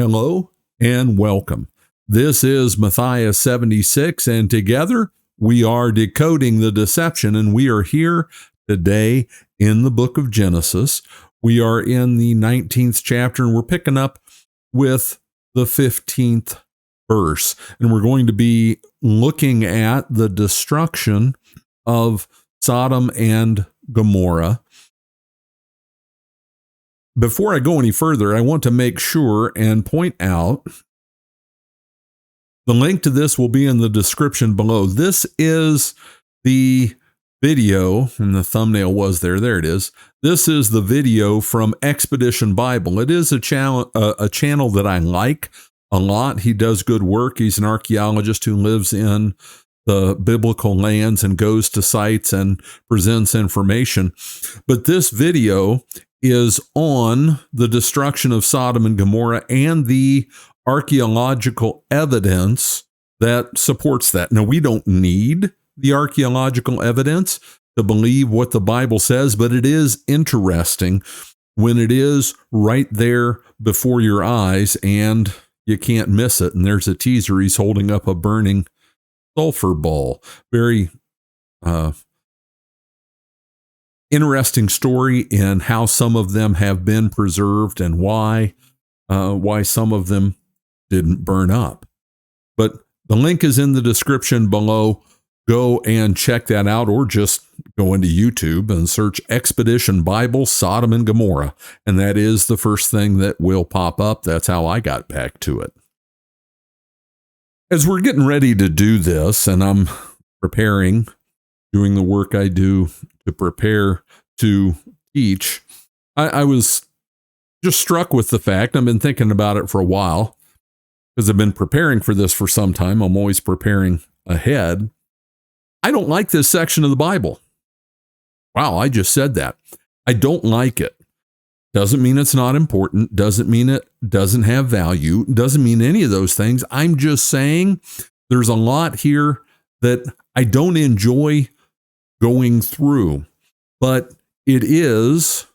Hello and welcome. This is Matthias 76, and together we are decoding the deception, and we are here today in the book of Genesis. We are in the 19th chapter, and we're picking up with the 15th verse, and we're going to be looking at the destruction of Sodom and Gomorrah. Before I go any further, I want to make sure and point out the link to this will be in the description below. This is the video, and the thumbnail was there. There it is. This is the video from Expedition Bible. It is a channel that I like a lot. He does good work. He's an archaeologist who lives in the biblical lands and goes to sites and presents information. But this video is on the destruction of Sodom and Gomorrah and the archaeological evidence that supports that. Now, we don't need the archaeological evidence to believe what the Bible says, but it is interesting when it is right there before your eyes and you can't miss it. And there's a teaser. He's holding up a burning sulfur ball. Very interesting story in how some of them have been preserved and why some of them didn't burn up. But the link is in the description below. Go and check that out, or just go into YouTube and search Expedition Bible Sodom and Gomorrah. And that is the first thing that will pop up. That's how I got back to it. As we're getting ready to do this, and I'm preparing, doing the work I do to prepare to teach, I was just struck with the fact, I've been thinking about it for a while, because I've been preparing for this for some time. I'm always preparing ahead. I don't like this section of the Bible. Wow, I just said that. I don't like it. Doesn't mean it's not important. Doesn't mean it doesn't have value. Doesn't mean any of those things. I'm just saying there's a lot here that I don't enjoy going through, but it is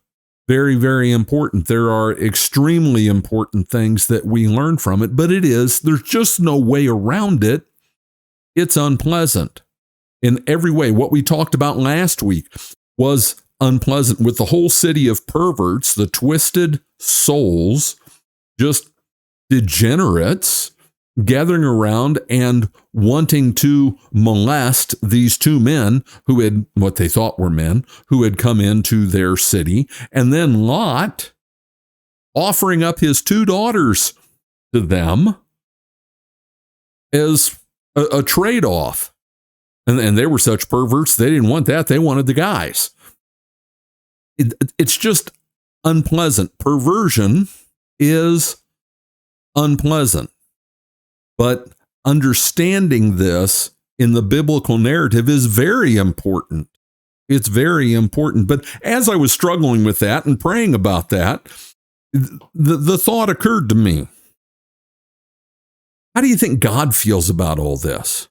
very, very important. There are extremely important things that we learn from it, but there's just no way around it. It's unpleasant in every way. What we talked about last week was unpleasant, with the whole city of perverts, the twisted souls, just degenerates, gathering around and wanting to molest these two men who had, what they thought were men, who had come into their city. And then Lot offering up his two daughters to them as a trade-off. And they were such perverts, they didn't want that. They wanted the guys. It's just unpleasant. Perversion is unpleasant. But understanding this in the biblical narrative is very important. It's very important. But as I was struggling with that and praying about that, the thought occurred to me. How do you think God feels about all this?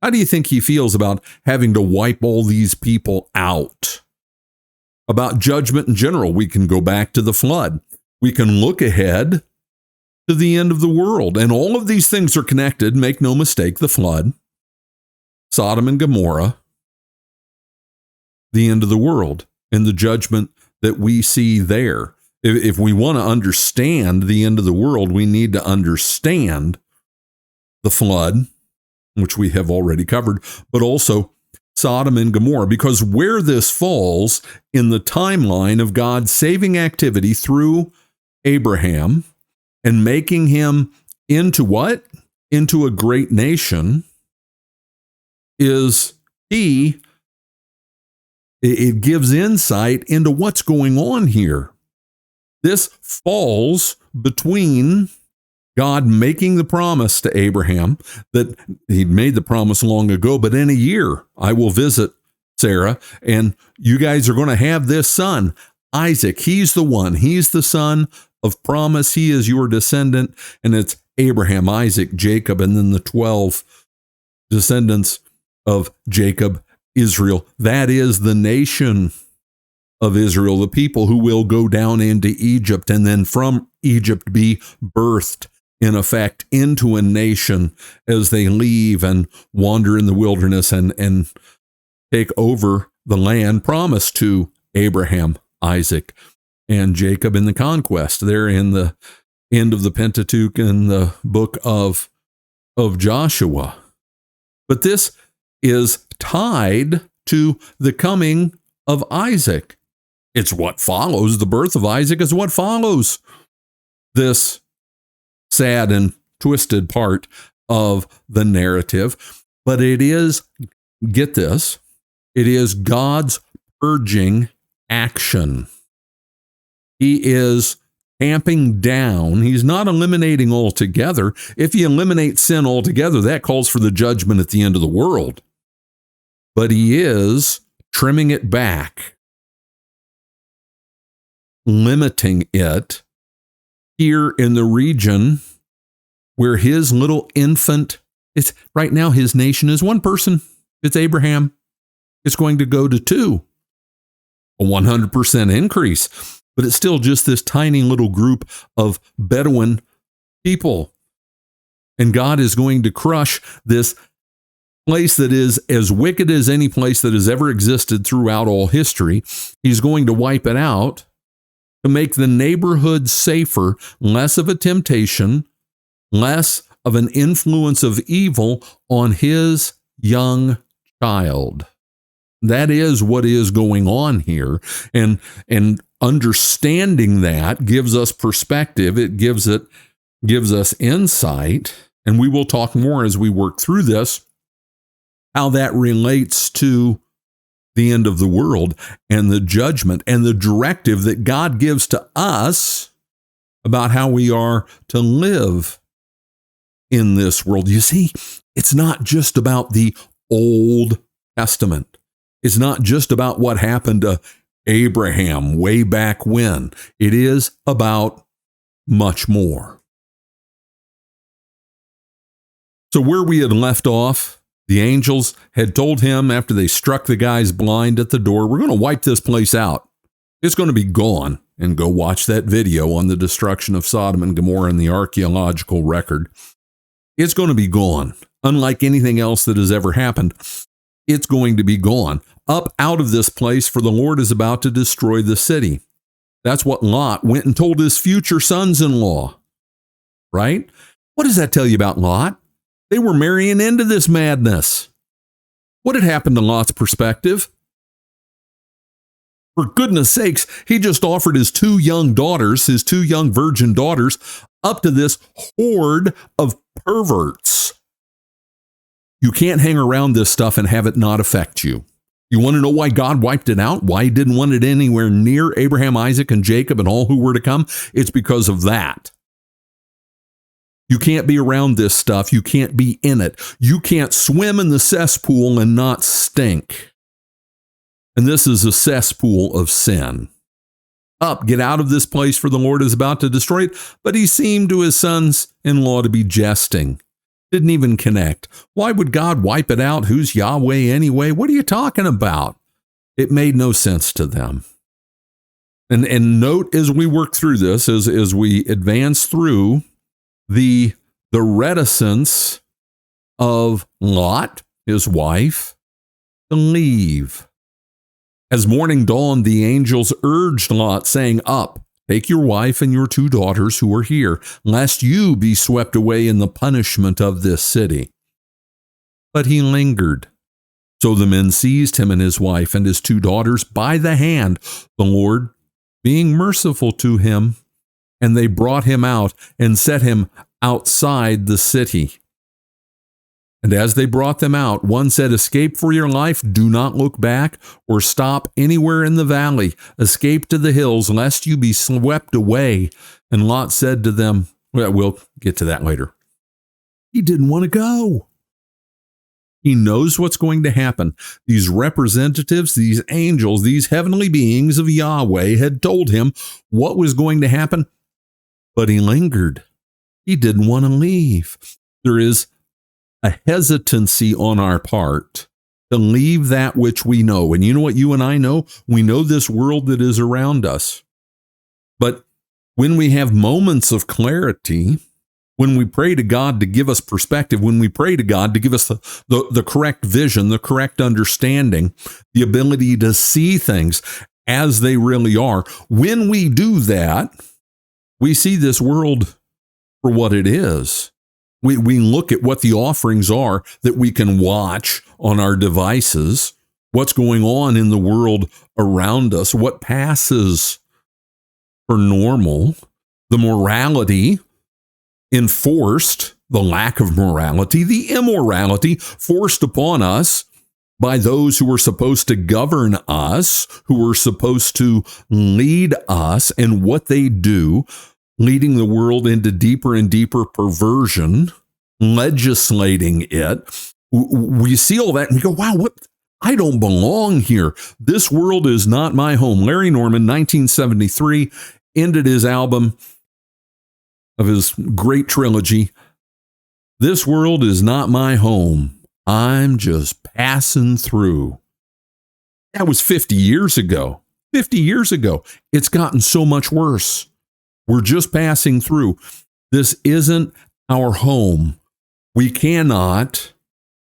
How do you think he feels about having to wipe all these people out? About judgment in general, we can go back to the flood. We can look ahead to the end of the world. And all of these things are connected. Make no mistake, the flood, Sodom and Gomorrah, the end of the world, and the judgment that we see there. If we want to understand the end of the world, we need to understand the flood, which we have already covered, but also Sodom and Gomorrah, because where this falls in the timeline of God's saving activity through Abraham and making him into what? Into a great nation, is it gives insight into what's going on here. This falls between God making the promise to Abraham that he'd made the promise long ago, but in a year I will visit Sarah and you guys are going to have this son, Isaac. He's the one. He's the son of promise. He is your descendant. And it's Abraham, Isaac, Jacob, and then the 12 descendants of Jacob, Israel. That is the nation. of Israel, the people who will go down into Egypt and then from Egypt be birthed, in effect, into a nation as they leave and wander in the wilderness and take over the land promised to Abraham, Isaac, and Jacob in the conquest. There in the end of the Pentateuch in the book of Joshua. But this is tied to the coming of Isaac. It's what follows. The birth of Isaac is what follows this sad and twisted part of the narrative. But it is, get this, it is God's purging action. He is tamping down. He's not eliminating altogether. If you eliminate sin altogether, that calls for the judgment at the end of the world. But he is trimming it back, limiting it here in the region where his little infant, it's right now his nation is one person. It's Abraham. It's going to go to two, a 100% increase, but it's still just this tiny little group of Bedouin people. And God is going to crush this place that is as wicked as any place that has ever existed throughout all history. He's going to wipe it out to make the neighborhood safer, less of a temptation, less of an influence of evil on his young child. That is what is going on here. And understanding that gives us perspective. It gives us insight. And we will talk more as we work through this, how that relates to the end of the world and the judgment and the directive that God gives to us about how we are to live in this world. You see, it's not just about the Old Testament. It's not just about what happened to Abraham way back when. It is about much more. So where we had left off, the angels had told him after they struck the guys blind at the door, we're going to wipe this place out. It's going to be gone. And go watch that video on the destruction of Sodom and Gomorrah and the archaeological record. It's going to be gone. Unlike anything else that has ever happened, it's going to be gone. Up out of this place, for the Lord is about to destroy the city. That's what Lot went and told his future sons-in-law. Right? What does that tell you about Lot? They were marrying into this madness. What had happened to Lot's perspective? For goodness sakes, he just offered his two young virgin daughters, up to this horde of perverts. You can't hang around this stuff and have it not affect you. You want to know why God wiped it out? Why he didn't want it anywhere near Abraham, Isaac, and Jacob and all who were to come? It's because of that. You can't be around this stuff. You can't be in it. You can't swim in the cesspool and not stink. And this is a cesspool of sin. Up, get out of this place, for the Lord is about to destroy it. But he seemed to his sons-in-law to be jesting. Didn't even connect. Why would God wipe it out? Who's Yahweh anyway? What are you talking about? It made no sense to them. And note as we work through this, as we advance through the reticence of Lot, his wife, to leave. As morning dawned, the angels urged Lot, saying, "Up, take your wife and your two daughters who are here, lest you be swept away in the punishment of this city." But he lingered. So the men seized him and his wife and his two daughters by the hand, the Lord being merciful to him, and they brought him out and set him outside the city. And as they brought them out, one said, "Escape for your life. Do not look back or stop anywhere in the valley. Escape to the hills, lest you be swept away." And Lot said to them, well, we'll get to that later. He didn't want to go. He knows what's going to happen. These representatives, these angels, these heavenly beings of Yahweh had told him what was going to happen, but he lingered. He didn't want to leave. There is a hesitancy on our part to leave that which we know. And you know what you and I know? We know this world that is around us. But when we have moments of clarity, when we pray to God to give us perspective, when we pray to God to give us the correct vision, the correct understanding, the ability to see things as they really are, when we do that, we see this world for what it is. We look at what the offerings are that we can watch on our devices, what's going on in the world around us, what passes for normal, the morality enforced, the lack of morality, the immorality forced upon us by those who were supposed to govern us, who were supposed to lead us, and what they do, leading the world into deeper and deeper perversion, legislating it. We see all that and we go, wow, what? I don't belong here. This world is not my home. Larry Norman, 1973, ended his album of his great trilogy, This World Is Not My Home. I'm just passing through. That was 50 years ago. 50 years ago. It's gotten so much worse. We're just passing through. This isn't our home. We cannot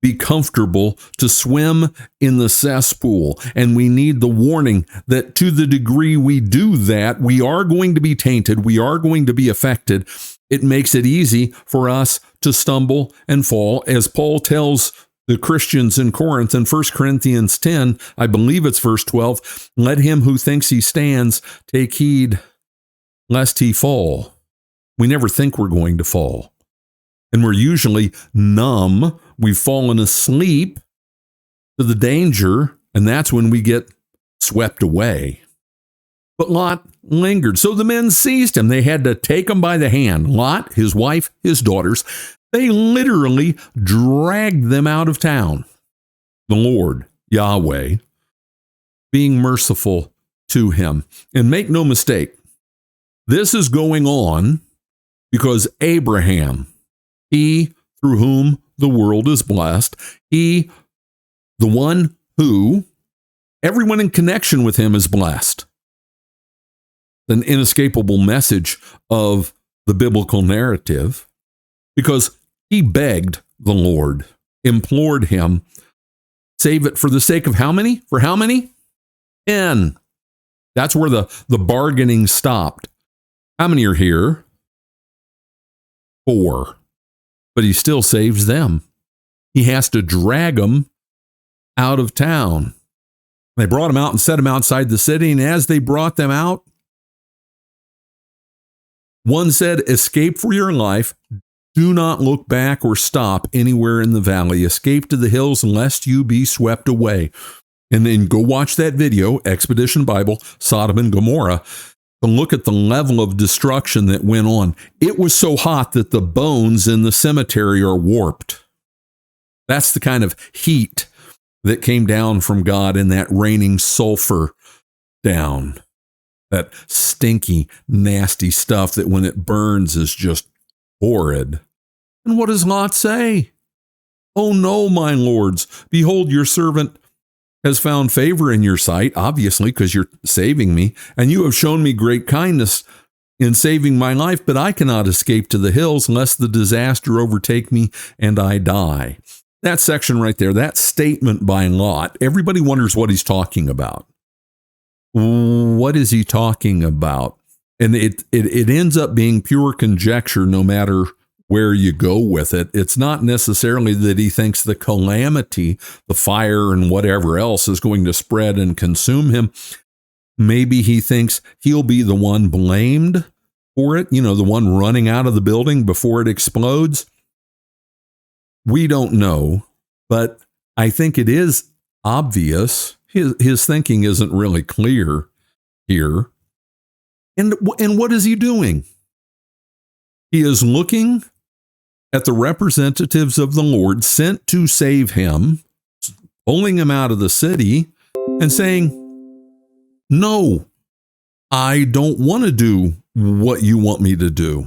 be comfortable to swim in the cesspool. And we need the warning that to the degree we do that, we are going to be tainted. We are going to be affected. It makes it easy for us to stumble and fall. As Paul tells the Christians in Corinth in 1 Corinthians 10, I believe it's verse 12, let him who thinks he stands take heed lest he fall. We never think we're going to fall. And we're usually numb. We've fallen asleep to the danger, and that's when we get swept away. But Lot lingered. So the men seized him. They had to take him by the hand. Lot, his wife, his daughters, they literally dragged them out of town. The Lord, Yahweh, being merciful to him. And make no mistake, this is going on because Abraham, he through whom the world is blessed, he, the one who everyone in connection with him is blessed. An inescapable message of the biblical narrative, because he begged the Lord, implored him, save it for the sake of how many? For how many? 10. That's where the bargaining stopped. How many are here? 4. But he still saves them. He has to drag them out of town. They brought him out and set him outside the city, and as they brought them out, one said, escape for your life. Do not look back or stop anywhere in the valley. Escape to the hills lest you be swept away. And then go watch that video, Expedition Bible, Sodom and Gomorrah, to look at the level of destruction that went on. It was so hot that the bones in the cemetery are warped. That's the kind of heat that came down from God in that raining sulfur down. That stinky, nasty stuff that when it burns is just horrid. And what does Lot say? Oh no, my lords, behold, your servant has found favor in your sight, obviously, because you're saving me, and you have shown me great kindness in saving my life, but I cannot escape to the hills lest the disaster overtake me and I die. That section right there, that statement by Lot, everybody wonders what he's talking about. What is he talking about? And it ends up being pure conjecture no matter where you go with it. It's not necessarily that he thinks the calamity, the fire and whatever else is going to spread and consume him. Maybe he thinks he'll be the one blamed for it, the one running out of the building before it explodes. We don't know, but I think it is obvious. His thinking isn't really clear here. And what is he doing? He is looking at the representatives of the Lord sent to save him, pulling him out of the city and saying, no, I don't want to do what you want me to do.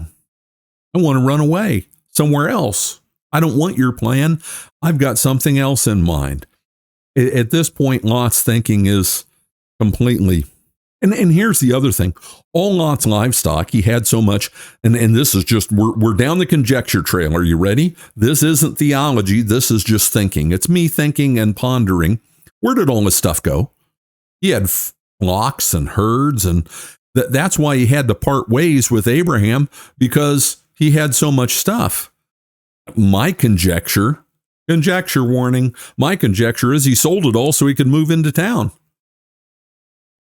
I want to run away somewhere else. I don't want your plan. I've got something else in mind. At this point, Lot's thinking is completely. And here's the other thing. All Lot's livestock, he had so much, and this is just, we're down the conjecture trail. Are you ready? This isn't theology. This is just thinking. It's me thinking and pondering. Where did all this stuff go? He had flocks and herds, and that's why he had to part ways with Abraham, because he had so much stuff. My conjecture warning, my conjecture is he sold it all so he could move into town.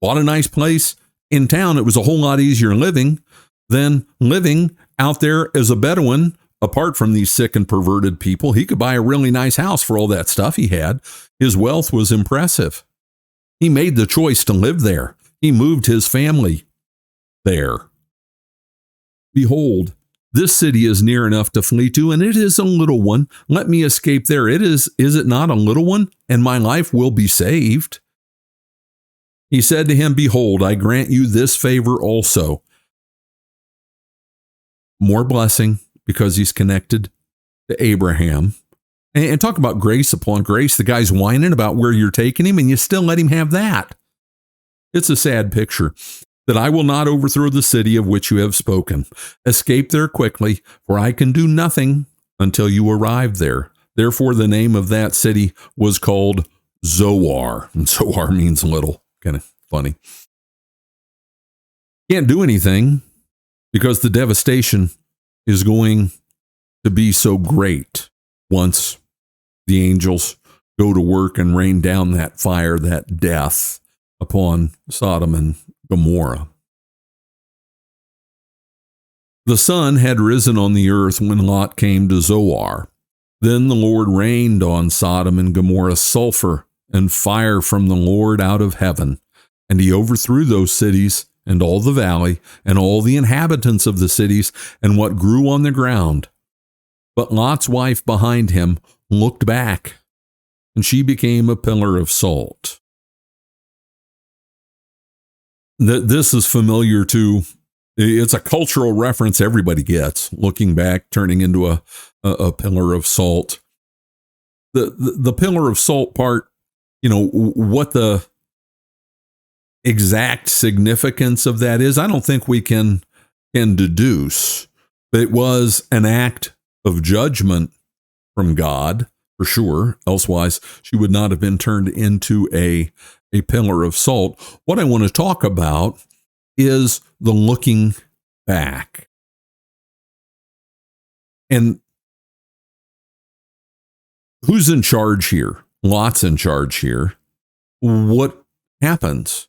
Bought a nice place in town. It was a whole lot easier living than living out there as a Bedouin, apart from these sick and perverted people. He could buy a really nice house for all that stuff he had. His wealth was impressive. He made the choice to live there. He moved his family there. Behold, this city is near enough to flee to, and it is a little one. Let me escape there. Is it not a little one? And my life will be saved. He said to him, behold, I grant you this favor also. More blessing, because he's connected to Abraham. And talk about grace upon grace. The guy's whining about where you're taking him, and you still let him have that. It's a sad picture. That I will not overthrow the city of which you have spoken. Escape there quickly, for I can do nothing until you arrive there. Therefore, the name of that city was called Zoar. And Zoar means little. Kind of funny. Can't do anything because the devastation is going to be so great once the angels go to work and rain down that fire, that death upon Sodom and Gomorrah. The sun had risen on the earth when Lot came to Zoar. Then the Lord rained on Sodom and Gomorrah sulfur and fire from the Lord out of heaven, and he overthrew those cities and all the valley and all the inhabitants of the cities and what grew on the ground. But Lot's wife behind him looked back, and she became a pillar of salt. This is familiar to, it's a cultural reference everybody gets, looking back, turning into a pillar of salt. The pillar of salt part, what the exact significance of that is, I don't think we can deduce. But it was an act of judgment from God, for sure. Elsewise, she would not have been turned into a pillar of salt. What I want to talk about is the looking back. And who's in charge here? Lot's in charge here. What happens?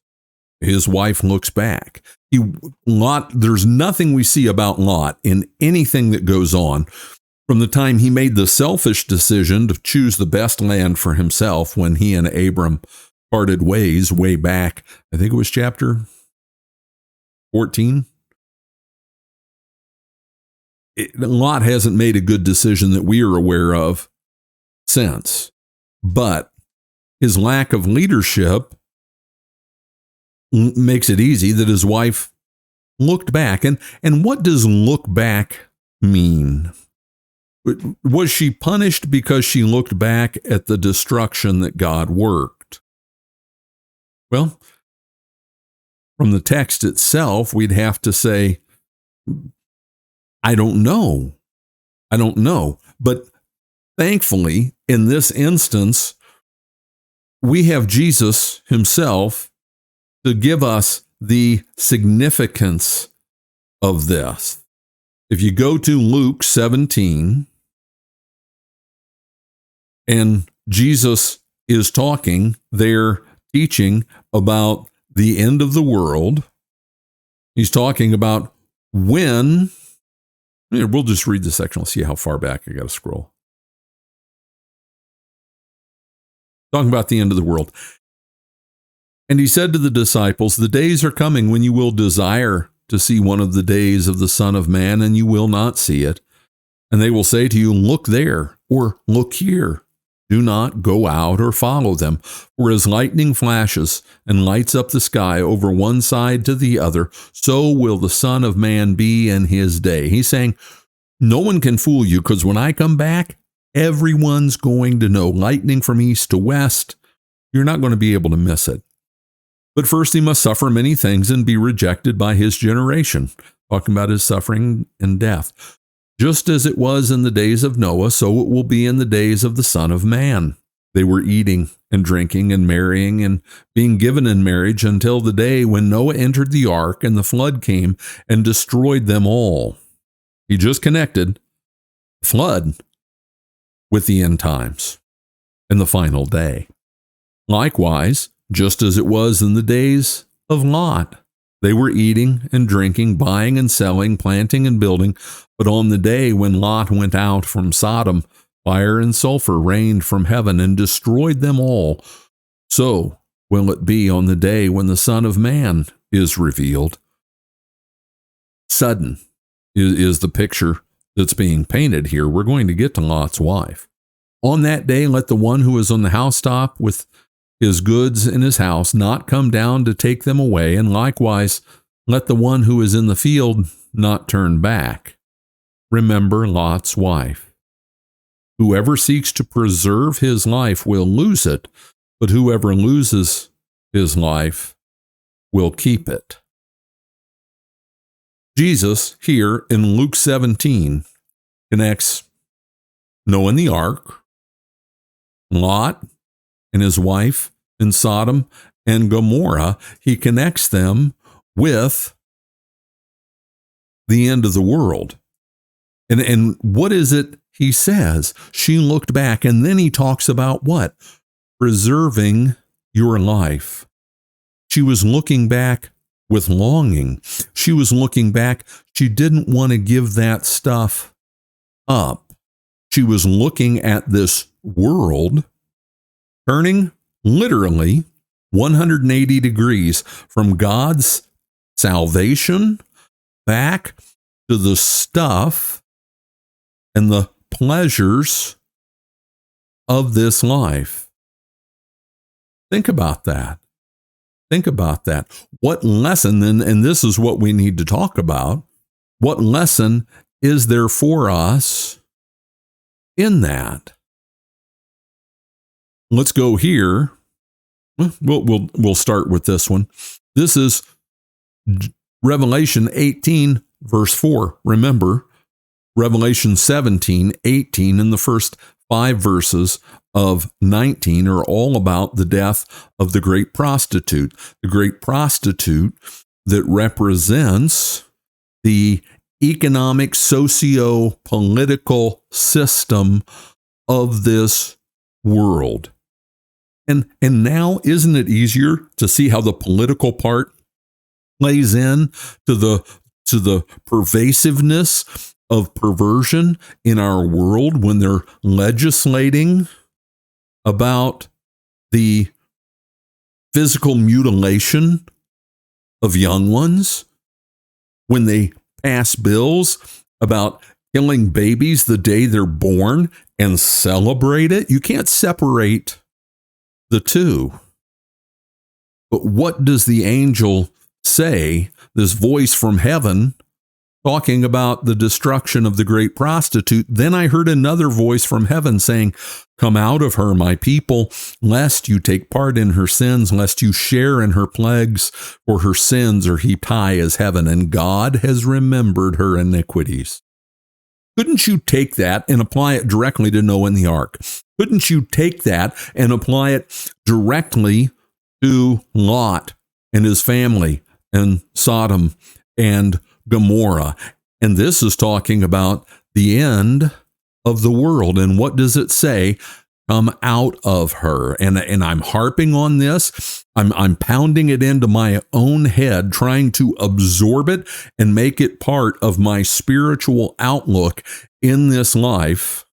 His wife looks back. There's nothing we see about Lot in anything that goes on from the time he made the selfish decision to choose the best land for himself when he and Abram parted ways way back. I think it was chapter 14. Lot hasn't made a good decision that we are aware of since. But his lack of leadership makes it easy that his wife looked back. And what does look back mean? Was she punished because she looked back at the destruction that God worked? Well, from the text itself, we'd have to say, I don't know. But thankfully, in this instance, we have Jesus himself to give us the significance of this. If you go to Luke 17, and Jesus is talking there, teaching about the end of the world. He's talking about when, we'll just read the section. Let's see how far back I got to scroll. Talking about the end of the world. And he said to the disciples, the days are coming when you will desire to see one of the days of the Son of Man, and you will not see it. And they will say to you, look there, or look here. Do not go out or follow them. For as lightning flashes and lights up the sky over one side to the other, so will the Son of Man be in his day. He's saying, no one can fool you, because when I come back, everyone's going to know. Lightning from east to west, You're not going to be able to miss it. But first he must suffer many things and be rejected by his generation. Talking about his suffering and death. Just as it was in the days of Noah, so it will be in the days of the Son of Man. They were eating and drinking and marrying and being given in marriage until the day when Noah entered the ark and the flood came and destroyed them all. He just connected flood with the end times and the final day. Likewise, just as it was in the days of Lot, they were eating and drinking, buying and selling, planting and building. But on the day when Lot went out from Sodom, fire and sulfur rained from heaven and destroyed them all. So will it be on the day when the Son of Man is revealed. Sudden is the picture that's being painted here. We're going to get to Lot's wife. On that day, let the one who is on the housetop with his goods in his house not come down to take them away, and likewise let the one who is in the field not turn back. Remember Lot's wife. Whoever seeks to preserve his life will lose it, but whoever loses his life will keep it. Jesus, here in Luke 17, connects Noah and the ark, Lot and his wife in Sodom and Gomorrah. He connects them with the end of the world. And what is it he says? She looked back, and then he talks about what? Preserving your life. She was looking back with longing. She was looking back. She didn't want to give that stuff up. She was looking at this world, turning literally 180 degrees from God's salvation back to the stuff and the pleasures of this life. Think about that. Think about that. What lesson, and this is what we need to talk about, what lesson is there for us in that? Let's go here. We'll start with this one. This is Revelation 18, verse 4. Remember, Revelation 17, 18, and the first 5 verses of 19 are all about the death of the great prostitute. The great prostitute that represents the economic, socio-political system of this world. And now, isn't it easier to see how the political part plays in to the pervasiveness of perversion in our world when they're legislating about the physical mutilation of young ones, when they pass bills about killing babies the day they're born and celebrate it? You can't separate the two. But what does the angel say, this voice from heaven talking about the destruction of the great prostitute? Then I heard another voice from heaven saying, "Come out of her, my people, lest you take part in her sins, lest you share in her plagues, for her sins are heaped high as heaven, and God has remembered her iniquities." Couldn't you take that and apply it directly to Noah and the ark? Couldn't you take that and apply it directly to Lot and his family and Sodom and Gomorrah? And this is talking about the end of the world. And what does it say? Come out of her. And I'm harping on this. I'm pounding it into my own head, trying to absorb it and make it part of my spiritual outlook in this life,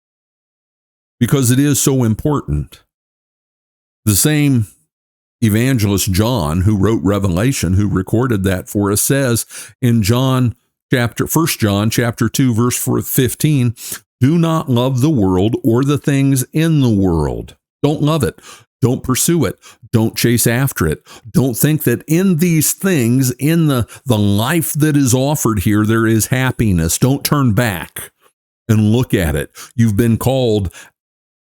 because it is so important. The same evangelist John, who wrote Revelation, who recorded that for us, says in 1 John chapter 2, verse 15, "Do not love the world or the things in the world." Don't love it. Don't pursue it. Don't chase after it. Don't think that in these things, in the life that is offered here, there is happiness. Don't turn back and look at it. You've been called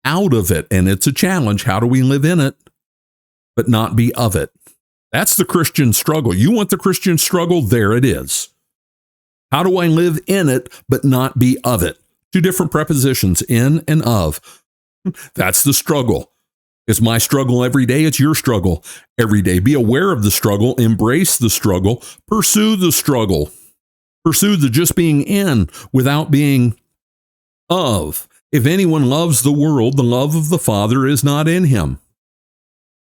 out of it, and it's a challenge. How do we live in it? but not be of it. That's the Christian struggle. You want the Christian struggle? There it is. How do I live in it, but not be of it? Two different prepositions, in and of. That's the struggle. It's my struggle every day. It's your struggle every day. Be aware of the struggle. Embrace the struggle. Pursue the struggle. Pursue the just being in without being of. If anyone loves the world, the love of the Father is not in him.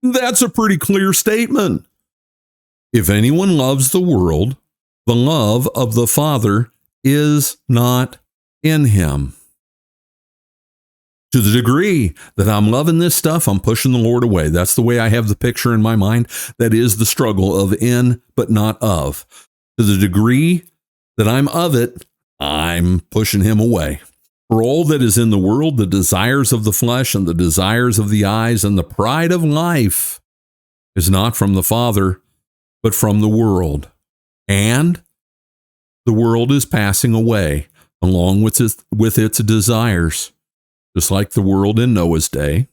That's a pretty clear statement. If anyone loves the world, the love of the Father is not in him. To the degree that I'm loving this stuff, I'm pushing the Lord away. That's the way I have the picture in my mind. That is the struggle of in, but not of. To the degree that I'm of it, I'm pushing him away. For all that is in the world, the desires of the flesh and the desires of the eyes and the pride of life is not from the Father, but from the world. And the world is passing away along with its desires, just like the world in Noah's day,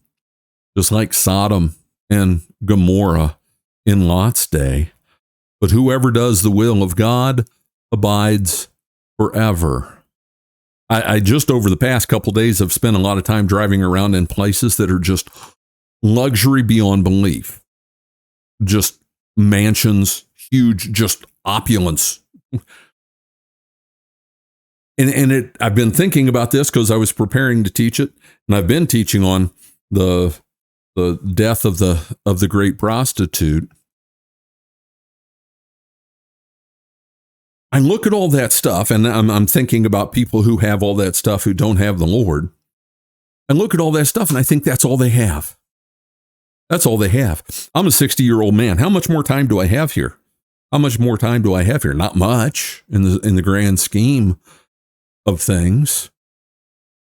just like Sodom and Gomorrah in Lot's day. But whoever does the will of God abides forever. I just over the past couple of days have spent a lot of time driving around in places that are just luxury beyond belief. Just mansions, huge, just opulence. And I've been thinking about this because I was preparing to teach it, and I've been teaching on the death of the great prostitute. I look at all that stuff, and I'm thinking about people who have all that stuff who don't have the Lord. I look at all that stuff, and I think that's all they have. That's all they have. I'm a 60-year-old man. How much more time do I have here? How much more time do I have here? Not much in the grand scheme of things.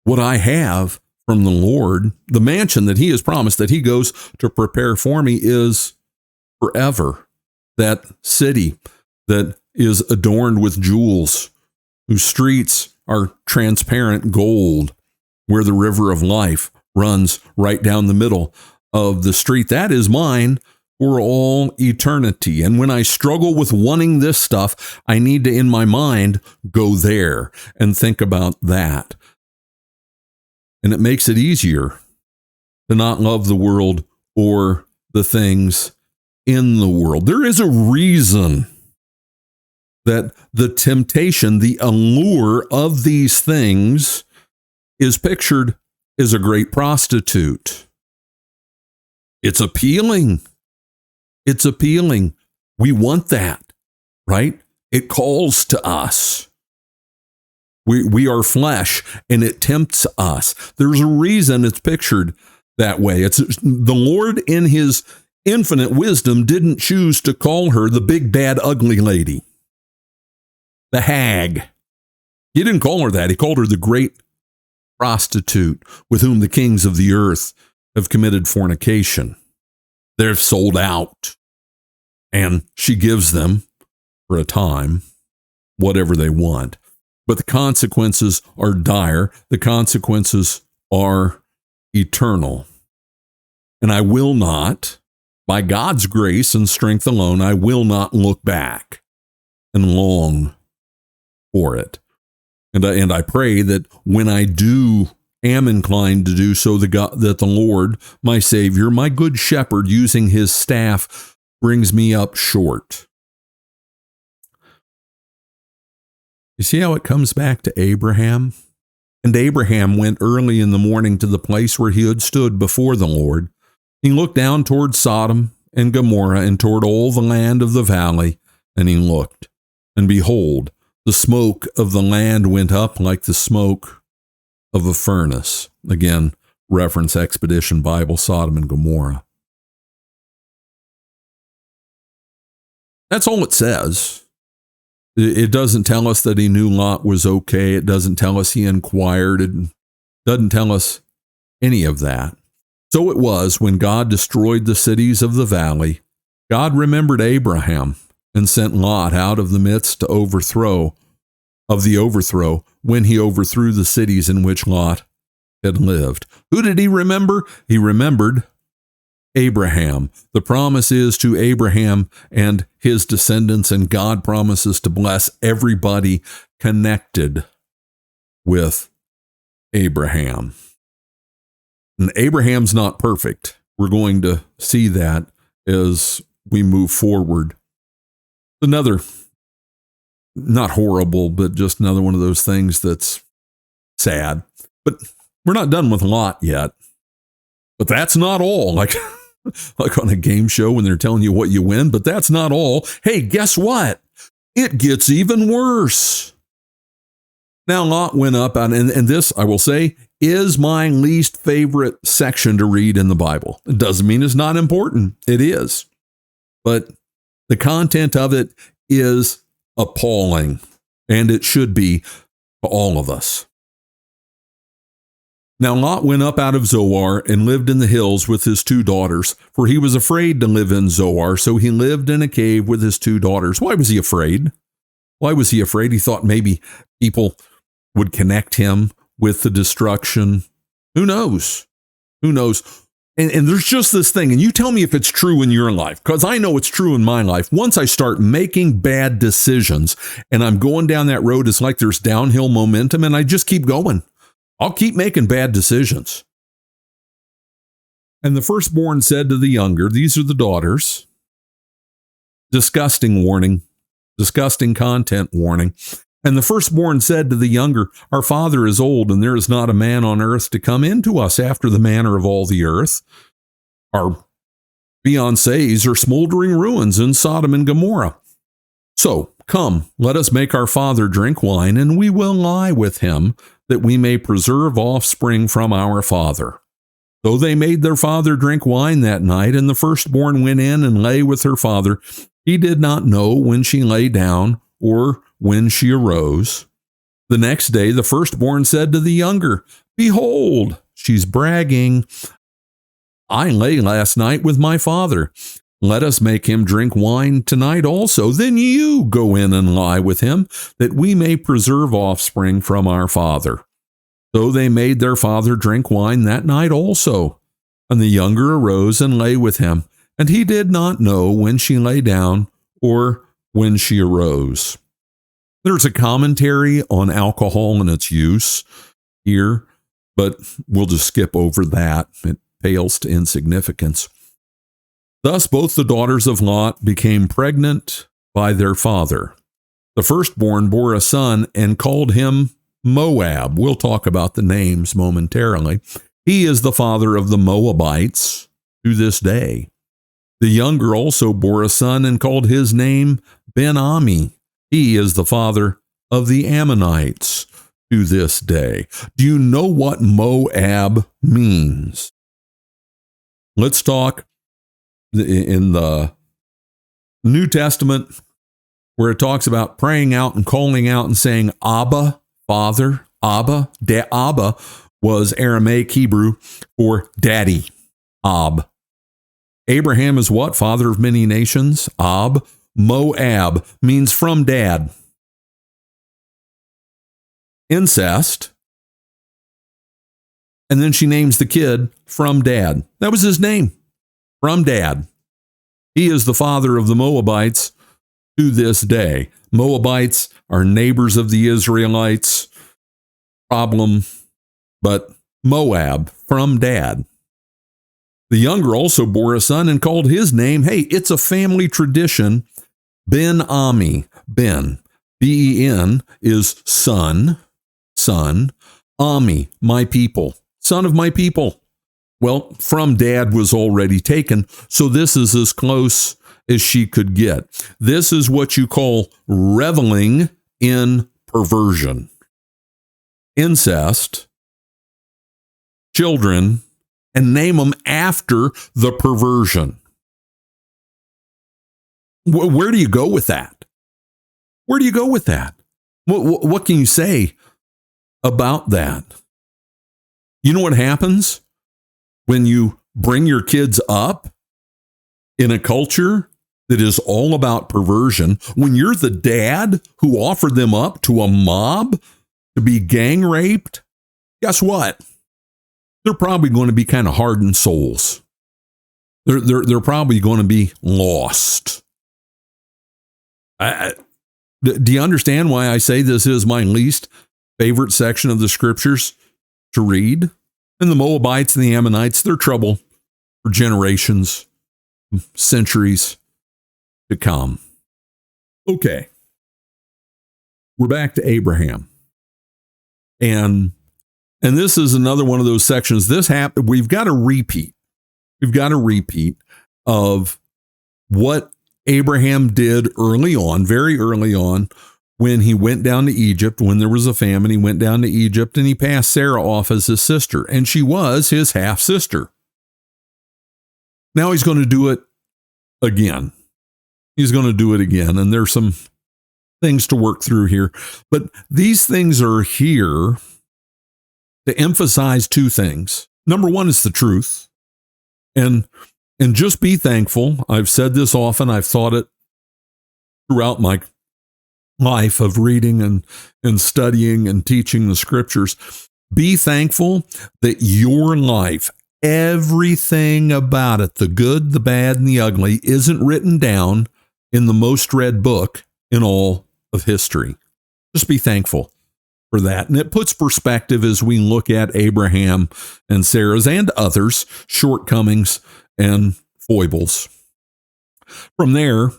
What I have from the Lord, the mansion that he has promised that he goes to prepare for me, is forever. That city that is adorned with jewels, whose streets are transparent gold, where the river of life runs right down the middle of the street. That is mine for all eternity. And when I struggle with wanting this stuff, I need to, in my mind, go there and think about that. And it makes it easier to not love the world or the things in the world. There is a reason that the temptation, the allure of these things is pictured as a great prostitute. It's appealing. It's appealing. We want that, right? It calls to us. We are flesh, and it tempts us. There's a reason it's pictured that way. It's the Lord, in his infinite wisdom, didn't choose to call her the big, bad, ugly lady, the hag. He didn't call her that. He called her the great prostitute with whom the kings of the earth have committed fornication. They're sold out, and she gives them, for a time, whatever they want. But the consequences are dire. The consequences are eternal. And I will not, by God's grace and strength alone, I will not look back and long for it. And I pray that when I am inclined to do so, that the Lord, my Savior, my good shepherd, using his staff, brings me up short. You see how it comes back to Abraham? And Abraham went early in the morning to the place where he had stood before the Lord. He looked down toward Sodom and Gomorrah and toward all the land of the valley, and he looked, and behold, the smoke of the land went up like the smoke of a furnace. Again, reference Expedition Bible, Sodom and Gomorrah. That's all it says. It doesn't tell us that he knew Lot was okay. It doesn't tell us he inquired. It doesn't tell us any of that. So it was when God destroyed the cities of the valley, God remembered Abraham and sent Lot out of the midst of the overthrow when he overthrew the cities in which Lot had lived. Who did he remember? He remembered Abraham. The promise is to Abraham and his descendants, and God promises to bless everybody connected with Abraham. And Abraham's not perfect. We're going to see that as we move forward. Another, not horrible, but just another one of those things that's sad. But we're not done with Lot yet. But that's not all. Like on a game show when they're telling you what you win, but that's not all. Hey, guess what? It gets even worse. Now Lot went up, and this, I will say, is my least favorite section to read in the Bible. It doesn't mean it's not important. It is. But the content of it is appalling, and it should be to all of us. Now Lot went up out of Zoar and lived in the hills with his 2 daughters, for he was afraid to live in Zoar, so he lived in a cave with his 2 daughters. Why was he afraid? Why was he afraid? He thought maybe people would connect him with the destruction. Who knows? Who knows? And there's just this thing, and you tell me if it's true in your life, because I know it's true in my life. Once I start making bad decisions and I'm going down that road, it's like there's downhill momentum, and I just keep going. I'll keep making bad decisions. And the firstborn said to the younger, these are the daughters, disgusting warning, disgusting content warning. And the firstborn said to the younger, our father is old, and there is not a man on earth to come into us after the manner of all the earth. Our fiancés are smoldering ruins in Sodom and Gomorrah. So, come, let us make our father drink wine, and we will lie with him, that we may preserve offspring from our father. So they made their father drink wine that night, and the firstborn went in and lay with her father. He did not know when she lay down or when she arose. The next day, the firstborn said to the younger, behold, she's bragging. I lay last night with my father. Let us make him drink wine tonight also. Then you go in and lie with him, that we may preserve offspring from our father. So they made their father drink wine that night also. And the younger arose and lay with him, and he did not know when she lay down or when she arose. There's a commentary on alcohol and its use here, but we'll just skip over that. It pales to insignificance. Thus both the daughters of Lot became pregnant by their father. The firstborn bore a son and called him Moab. We'll talk about the names momentarily. He is the father of the Moabites to this day. The younger also bore a son and called his name Ben-Ami. He is the father of the Ammonites to this day. Do you know what Moab means? Let's talk in the New Testament, where it talks about praying out and calling out and saying, Abba, Father, Abba. Abba was Aramaic Hebrew for daddy, Ab. Abraham is what? Father of many nations, Ab. Moab means from dad. Incest. And then she names the kid from dad. That was his name. From dad. He is the father of the Moabites to this day. Moabites are neighbors of the Israelites. Problem, but Moab, from dad. The younger also bore a son and called his name, hey, it's a family tradition, Ben-Ami. Ben, B-E-N, is son, Ami, my people, son of my people. Well, from dad was already taken, so this is as close as she could get. This is what you call reveling in perversion. Incest, children, and name them after the perversion. Where do you go with that? Where do you go with that? What can you say about that? You know what happens when you bring your kids up in a culture that is all about perversion? When you're the dad who offered them up to a mob to be gang raped, guess what? They're probably going to be kind of hardened souls. They're probably going to be lost. Do you understand why I say this is my least favorite section of the scriptures to read? And the Moabites and the Ammonites, they're trouble for generations, centuries to come. Okay. We're back to Abraham. And this is another one of those sections. We've got a repeat. We've got a repeat of what Abraham did early on, very early on, when he went down to Egypt, when there was a famine. He went down to Egypt and he passed Sarah off as his sister, and she was his half sister. Now he's going to do it again. He's going to do it again. And there's some things to work through here. But these things are here to emphasize two things. Number one is the truth. And just be thankful. I've said this often. I've thought it throughout my life of reading and studying and teaching the scriptures. Be thankful that your life, everything about it, the good, the bad, and the ugly, isn't written down in the most read book in all of history. Just be thankful for that. And it puts perspective as we look at Abraham and Sarah's and others' shortcomings and foibles. From there,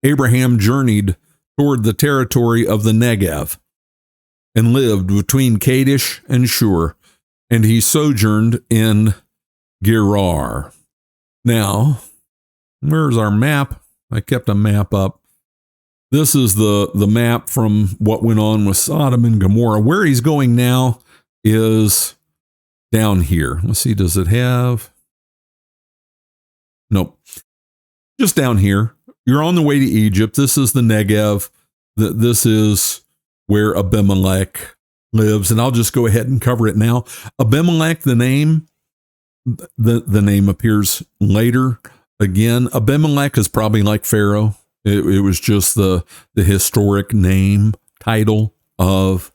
Abraham journeyed toward the territory of the Negev and lived between Kadesh and Shur, and he sojourned in Gerar. Now, where's our map? I kept a map up. This is the map from what went on with Sodom and Gomorrah. Where he's going now is down here. Let's see, does it have? Nope. Just down here. You're on the way to Egypt. This is the Negev. This is where Abimelech lives. And I'll just go ahead and cover it now. Abimelech, the name appears later. Again, Abimelech is probably like Pharaoh. It was just the historic name, title of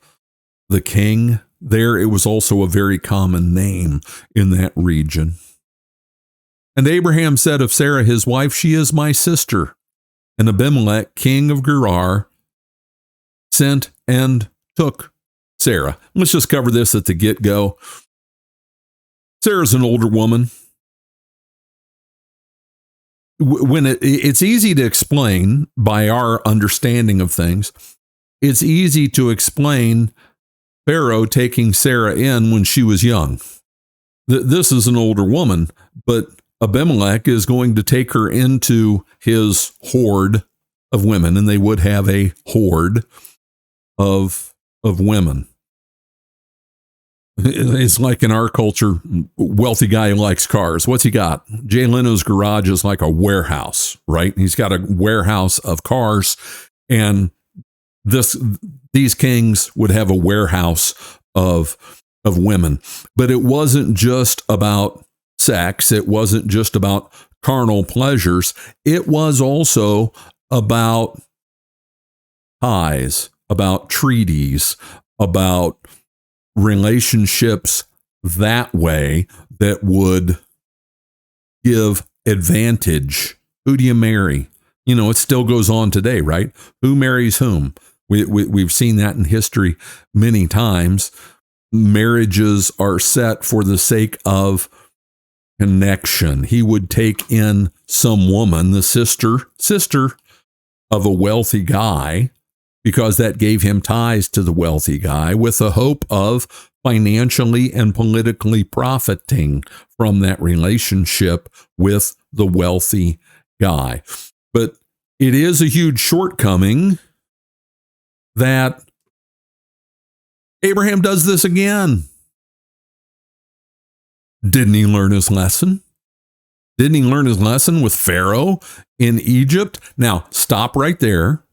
the king there. It was also a very common name in that region. And Abraham said of Sarah, his wife, she is my sister. And Abimelech, king of Gerar, sent and took Sarah. Let's just cover this at the get-go. Sarah's an older woman. When it's easy to explain by our understanding of things, it's easy to explain Pharaoh taking Sarah in when she was young. This is an older woman, but Abimelech is going to take her into his horde of women, and they would have a horde of women. It's like in our culture, wealthy guy who likes cars. What's he got? Jay Leno's garage is like a warehouse, right? He's got a warehouse of cars, and these kings would have a warehouse of women. But it wasn't just about sex. It wasn't just about carnal pleasures. It was also about ties, about treaties, about relationships that way that would give advantage. Who do you marry? You know, it still goes on today, right? Who marries whom? We've seen that in history many times. Marriages are set for the sake of connection. He would take in some woman, the sister of a wealthy guy, because that gave him ties to the wealthy guy with the hope of financially and politically profiting from that relationship with the wealthy guy. But it is a huge shortcoming that Abraham does this again. Didn't he learn his lesson? Didn't he learn his lesson with Pharaoh in Egypt? Now, stop right there.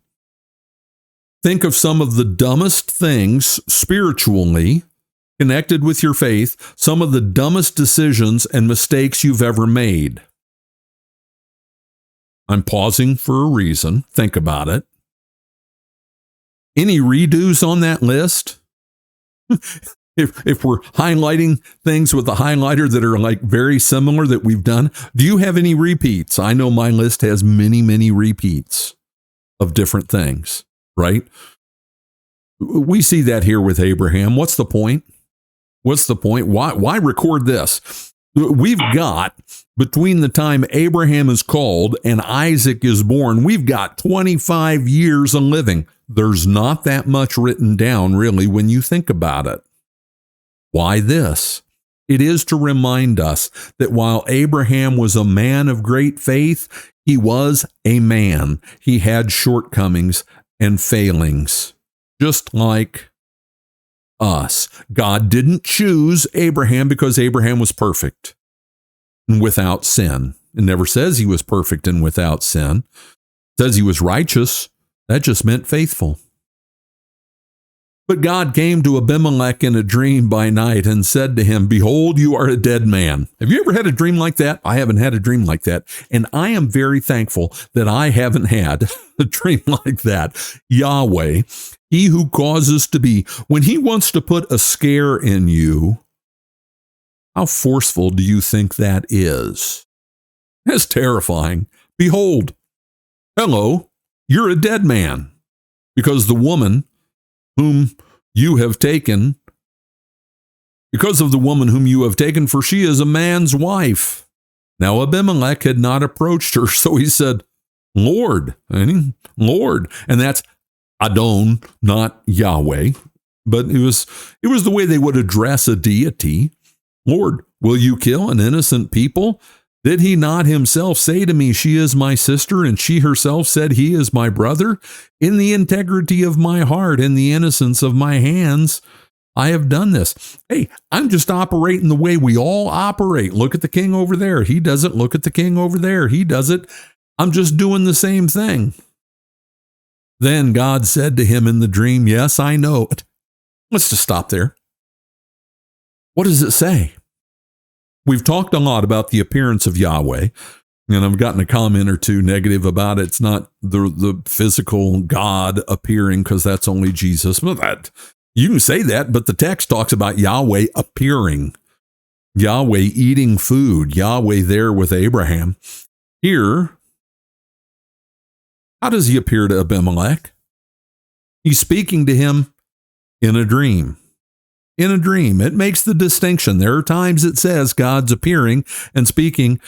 Think of some of the dumbest things spiritually connected with your faith, some of the dumbest decisions and mistakes you've ever made. I'm pausing for a reason. Think about it. Any redos on that list? if we're highlighting things with a highlighter that are like very similar that we've done, do you have any repeats? I know my list has many, many repeats of different things, right? We see that here with Abraham. What's the point? What's the point? Why record this? We've got, between the time Abraham is called and Isaac is born, we've got 25 years of living. There's not that much written down, really, when you think about it. Why this? It is to remind us that while Abraham was a man of great faith, he was a man. He had shortcomings and failings, just like us. God didn't choose Abraham because Abraham was perfect and without sin. It never says he was perfect and without sin. It says he was righteous. That just meant faithful. But God came to Abimelech in a dream by night and said to him, "Behold, you are a dead man." Have you ever had a dream like that? I haven't had a dream like that. And I am very thankful that I haven't had a dream like that. Yahweh, he who causes to be, when he wants to put a scare in you, how forceful do you think that is? That's terrifying. Behold, hello, you're a dead man, because the woman whom you have taken, for she is a man's wife. Now Abimelech had not approached her, so he said, Lord, and that's Adon, not Yahweh, but it was the way they would address a deity. Lord, will you kill an innocent people? Did he not himself say to me, she is my sister, and she herself said, he is my brother? In the integrity of my heart and the innocence of my hands, I have done this. Hey, I'm just operating the way we all operate. Look at the king over there. He does it. Look at the king over there. He does it. I'm just doing the same thing. Then God said to him in the dream, yes, I know. Let's just stop there. What does it say? We've talked a lot about the appearance of Yahweh, and I've gotten a comment or two negative about it. It's not the physical God appearing, because that's only Jesus. But you can say that, but the text talks about Yahweh appearing, Yahweh eating food, Yahweh there with Abraham. Here, how does he appear to Abimelech? He's speaking to him in a dream. In a dream. It makes the distinction. There are times it says God's appearing and speaking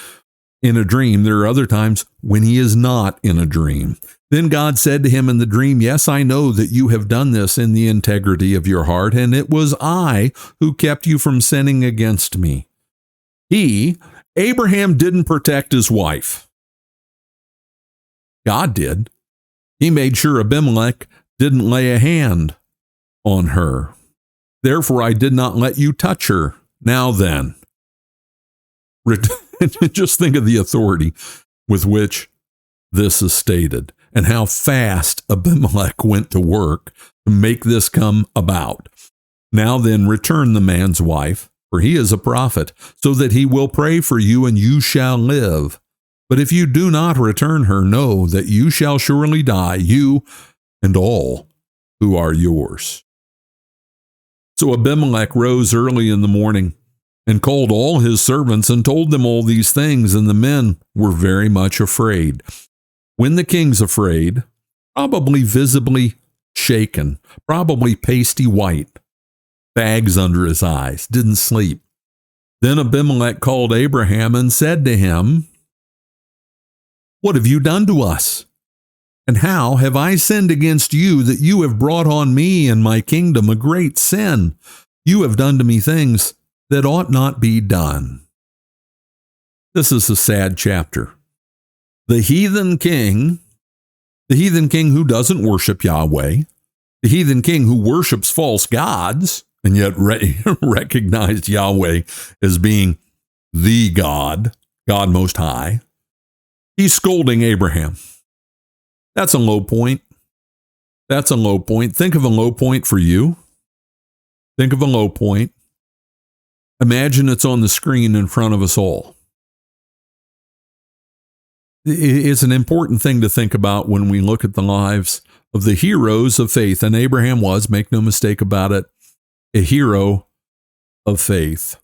in a dream. There are other times when he is not in a dream. Then God said to him in the dream, yes, I know that you have done this in the integrity of your heart, and it was I who kept you from sinning against me. Abraham didn't protect his wife. God did. He made sure Abimelech didn't lay a hand on her. Therefore, I did not let you touch her. Now then, just think of the authority with which this is stated and how fast Abimelech went to work to make this come about. Now then, return the man's wife, for he is a prophet, so that he will pray for you and you shall live. But if you do not return her, know that you shall surely die, you and all who are yours. So Abimelech rose early in the morning and called all his servants and told them all these things, and the men were very much afraid. When the king's afraid, probably visibly shaken, probably pasty white, bags under his eyes, didn't sleep. Then Abimelech called Abraham and said to him, what have you done to us? And how have I sinned against you that you have brought on me and my kingdom a great sin? You have done to me things that ought not be done. This is a sad chapter. The heathen king who doesn't worship Yahweh, the heathen king who worships false gods, and yet recognized Yahweh as being the God, God Most High, he's scolding Abraham. That's a low point. That's a low point. Think of a low point for you. Think of a low point. Imagine it's on the screen in front of us all. It's an important thing to think about when we look at the lives of the heroes of faith. And Abraham was, make no mistake about it, a hero of faith.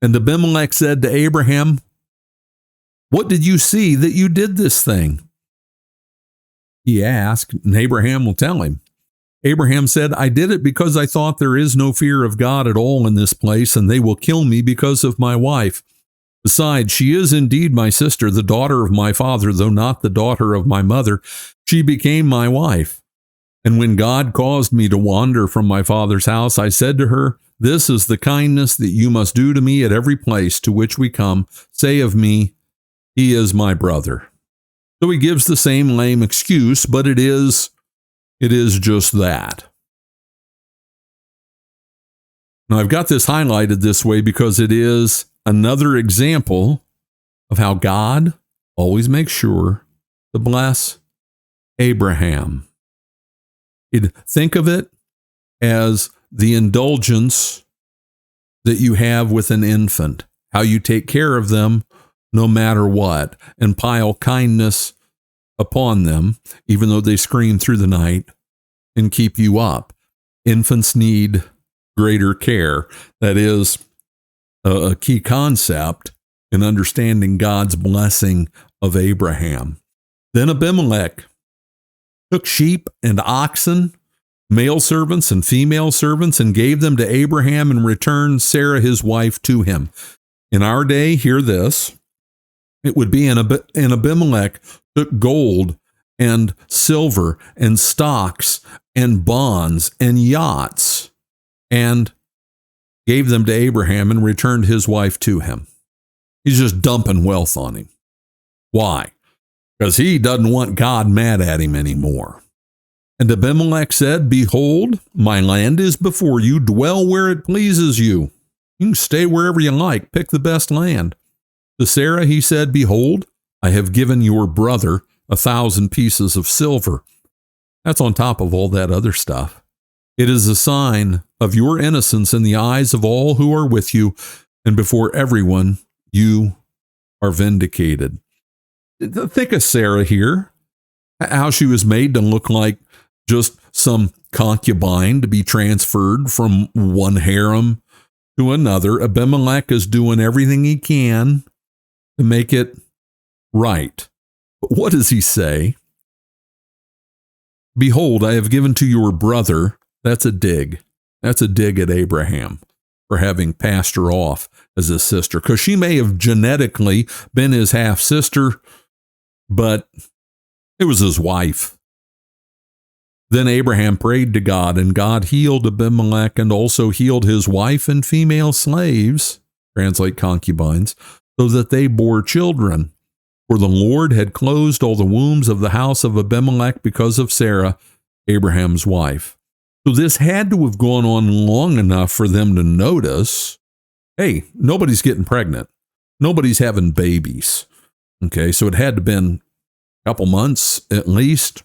And Abimelech said to Abraham, "What did you see that you did this thing?" He asked, and Abraham will tell him. Abraham said, "I did it because I thought there is no fear of God at all in this place, and they will kill me because of my wife. Besides, she is indeed my sister, the daughter of my father, though not the daughter of my mother. She became my wife. And when God caused me to wander from my father's house, I said to her, 'This is the kindness that you must do to me at every place to which we come. Say of me, he is my brother.'" So he gives the same lame excuse, but it is just that. Now, I've got this highlighted this way because it is another example of how God always makes sure to bless Abraham. Think of it as the indulgence that you have with an infant, how you take care of them no matter what, and pile kindness upon them, even though they scream through the night, and keep you up. Infants need greater care. That is a key concept in understanding God's blessing of Abraham. Then Abimelech took sheep and oxen, male servants and female servants, and gave them to Abraham and returned Sarah his wife to him. In our day, hear this, it would be an Abimelech took gold and silver and stocks and bonds and yachts and gave them to Abraham and returned his wife to him. He's just dumping wealth on him. Why? Because he doesn't want God mad at him anymore. And Abimelech said, "Behold, my land is before you. Dwell where it pleases you. You can stay wherever you like. Pick the best land." To Sarah he said, "Behold, I have given your brother 1,000 pieces of silver." That's on top of all that other stuff. "It is a sign of your innocence in the eyes of all who are with you, and before everyone you are vindicated." Think of Sarah here, how she was made to look like just some concubine to be transferred from one harem to another. Abimelech is doing everything he can to make it right. But what does he say? "Behold, I have given to your brother." That's a dig. That's a dig at Abraham for having passed her off as his sister, because she may have genetically been his half-sister, but it was his wife. Then Abraham prayed to God, and God healed Abimelech and also healed his wife and female slaves, translate concubines, so that they bore children. For the Lord had closed all the wombs of the house of Abimelech because of Sarah, Abraham's wife. So this had to have gone on long enough for them to notice, hey, nobody's getting pregnant. Nobody's having babies. Okay, so it had to have been a couple months at least.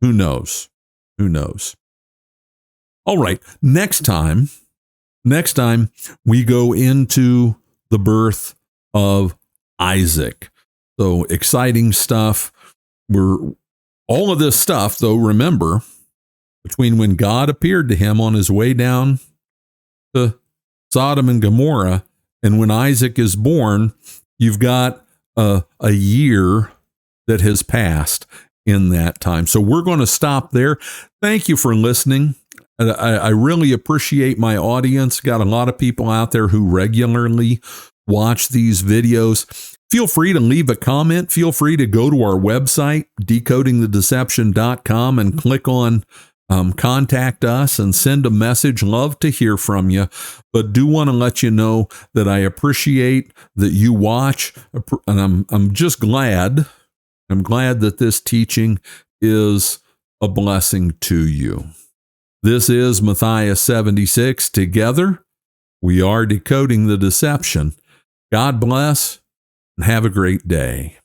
Who knows? Who knows? All right, next time we go into the birth of Isaac. So exciting stuff. All of this stuff, though, remember, between when God appeared to him on his way down to Sodom and Gomorrah and when Isaac is born, you've got a year that has passed in that time. So we're going to stop there. Thank you for listening. I really appreciate my audience. Got a lot of people out there who regularly watch these videos. Feel free to leave a comment. Feel free to go to our website, decodingthedeception.com, and click on contact us and send a message. Love to hear from you, but do want to let you know that I appreciate that you watch, and I'm just glad. I'm glad that this teaching is a blessing to you. This is Matthias 76. Together, we are decoding the deception. God bless and have a great day.